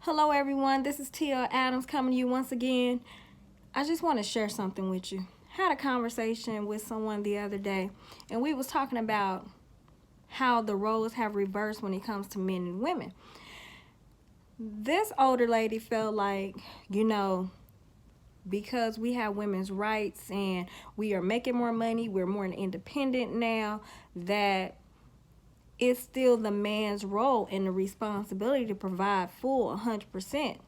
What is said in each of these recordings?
Hello everyone, this is Tia Adams coming to you once again. I just want to share something with you. I had a conversation with someone the other day and we was talking about how the roles have reversed when it comes to men and women. This older lady felt like, because we have women's rights and we are making more money, we're more independent now, that it's still the man's role and the responsibility to provide full 100%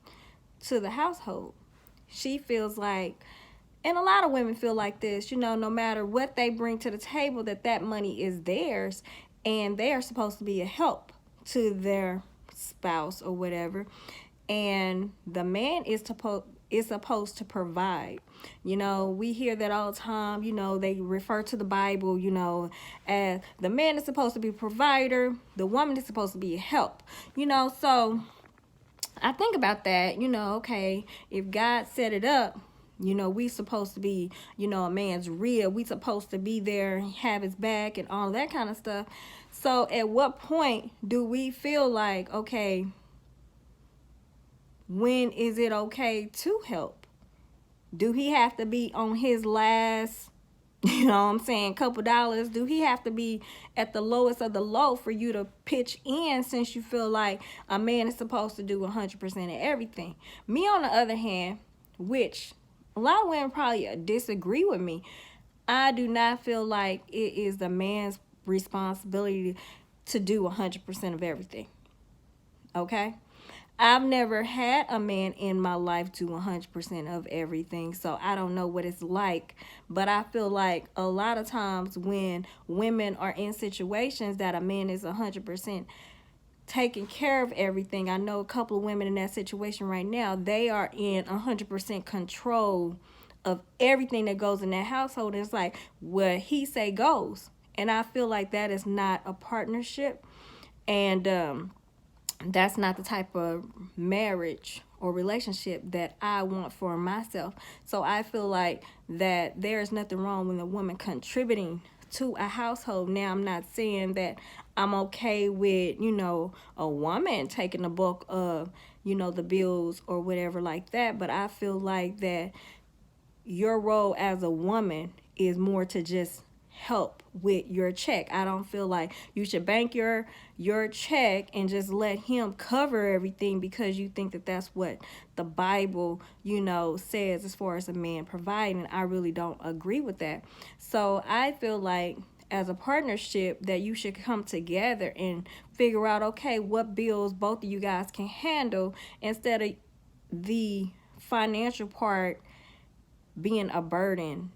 to the household. She feels like, and a lot of women feel like this, no matter what they bring to the table, that money is theirs and they are supposed to be a help to their spouse or whatever. And the man is supposed to provide. We hear that all the time. They refer to the Bible, as the man is supposed to be a provider, the woman is supposed to be a help. So I think about that, okay, if God set it up, we supposed to be, a man's rib. We supposed to be there, have his back and all that kind of stuff. So at what point do we feel like, okay, when is it okay to help? Do he have to be on his last, couple dollars? Do he have to be at the lowest of the low for you to pitch in, since you feel like a man is supposed to do 100% of everything? Me, on the other hand, which a lot of women probably disagree with me, I do not feel like it is the man's responsibility to do 100% of everything. Okay? I've never had a man in my life do 100% of everything, so I don't know what it's like. But I feel like a lot of times when women are in situations that a man is 100% taking care of everything, I know a couple of women in that situation right now, they are in 100% control of everything that goes in that household. It's like what he say goes. And I feel like that is not a partnership. And that's not the type of marriage or relationship that I want for myself. So I feel like that there's nothing wrong with a woman contributing to a household. Now, I'm not saying that I'm okay with, a woman taking the bulk of, the bills or whatever like that. But I feel like that your role as a woman is more to just help with your check. I don't feel like you should bank your check and just let him cover everything because you think that that's what the Bible, says as far as a man providing. I really don't agree with that. So I feel like as a partnership that you should come together and figure out, okay, what bills both of you guys can handle, instead of the financial part being a burden,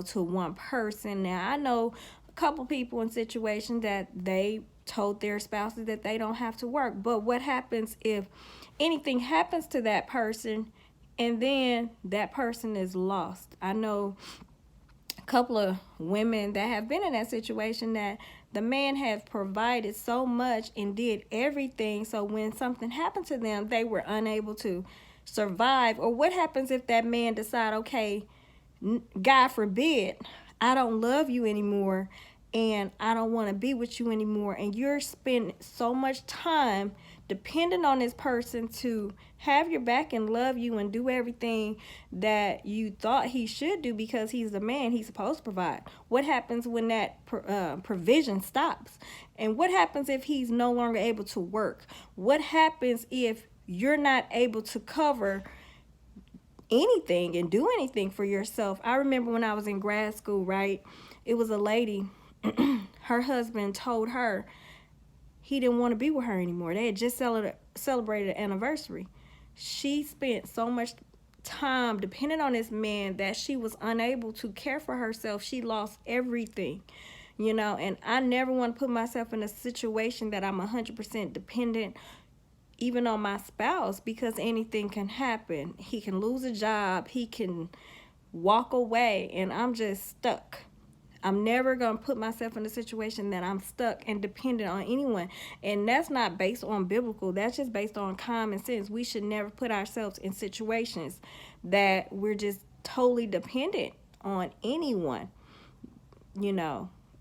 to one person. Now, I know a couple people in situations that they told their spouses that they don't have to work. But what happens if anything happens to that person and then that person is lost? I know a couple of women that have been in that situation, that the man has provided so much and did everything, so when something happened to them, they were unable to survive. Or what happens if that man decide, okay, God forbid, I don't love you anymore and I don't want to be with you anymore, and you're spending so much time depending on this person to have your back and love you and do everything that you thought he should do because he's the man, he's supposed to provide. What happens when that provision stops? And what happens if he's no longer able to work? What happens if you're not able to cover anything and do anything for yourself? I remember when I was in grad school, right? It was a lady, her husband told her he didn't want to be with her anymore. They had just celebrated an anniversary. She spent so much time depending on this man that she was unable to care for herself. She lost everything, and I never want to put myself in a situation that I'm 100% dependent even on my spouse, because anything can happen. He can lose a job, he can walk away, and I'm just stuck. I'm never going to put myself in a situation that I'm stuck and dependent on anyone. And that's not based on biblical. That's just based on common sense. We should never put ourselves in situations that we're just totally dependent on anyone.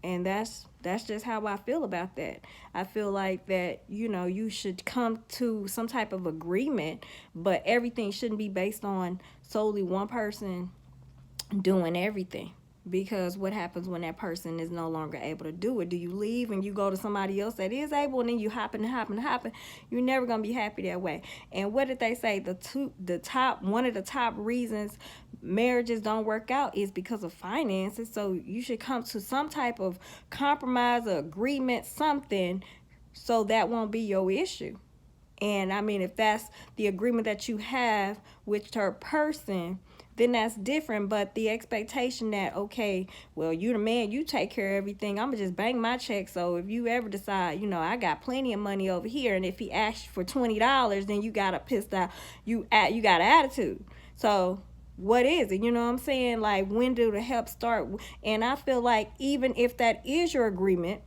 And that's just how I feel about that. I feel like that, you should come to some type of agreement, but everything shouldn't be based on solely one person doing everything. Because what happens when that person is no longer able to do it? Do you leave and you go to somebody else that is able, and then you happen? You're never gonna be happy that way. And what did they say? One of the top reasons marriages don't work out is because of finances. So you should come to some type of compromise or agreement, something, so that won't be your issue. And I mean, if that's the agreement that you have with her person, then that's different. But the expectation that, okay, well, you the man, you take care of everything, I'm gonna just bang my check. So if you ever decide, I got plenty of money over here, and if he asks for $20, then you got a pissed out, you got an attitude. So what is it? You know what I'm saying? Like, when do the help start? And I feel like even if that is your agreement,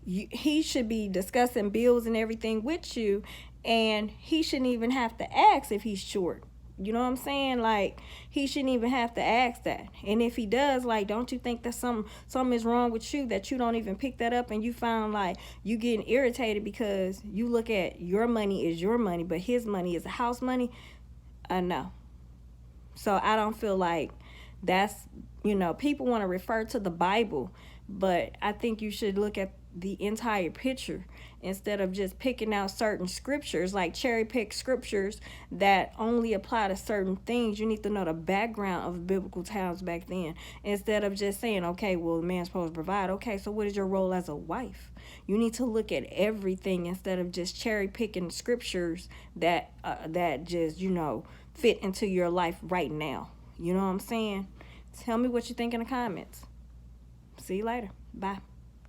he should be discussing bills and everything with you, and he shouldn't even have to ask if he's short. You know what I'm saying? Like, he shouldn't even have to ask that. And if he does, like, don't you think that something is wrong with you, that you don't even pick that up, and you found like you getting irritated because you look at your money is your money, but his money is a house money? No. So I don't feel like that's, people want to refer to the Bible, but I think you should look at the entire picture instead of just picking out certain scriptures, like cherry pick scriptures that only apply to certain things. You need to know the background of biblical times back then, instead of just saying, okay, well, the man's supposed to provide. Okay, so what is your role as a wife? You need to look at everything instead of just cherry picking scriptures that just fit into your life right now. You know what I'm saying? Tell me what you think in the comments. See you later. Bye.